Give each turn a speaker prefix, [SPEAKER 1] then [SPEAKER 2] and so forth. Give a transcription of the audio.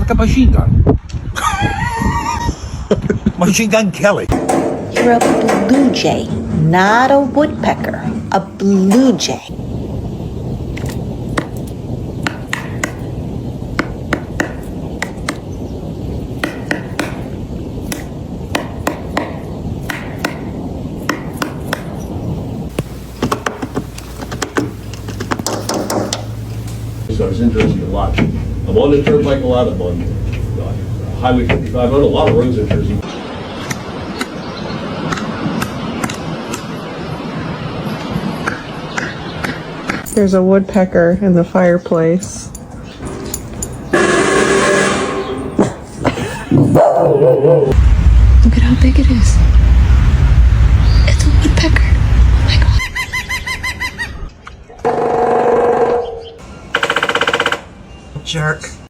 [SPEAKER 1] like a machine gun. Machine Gun Kelly.
[SPEAKER 2] You're a blue jay, not a woodpecker. A blue jay.
[SPEAKER 3] So I was interested a lot. I'm on the turnpike a lot. I'm on Highway 55. I'm on a lot of roads in Jersey.
[SPEAKER 4] There's a woodpecker in the fireplace.
[SPEAKER 3] Whoa, whoa, whoa.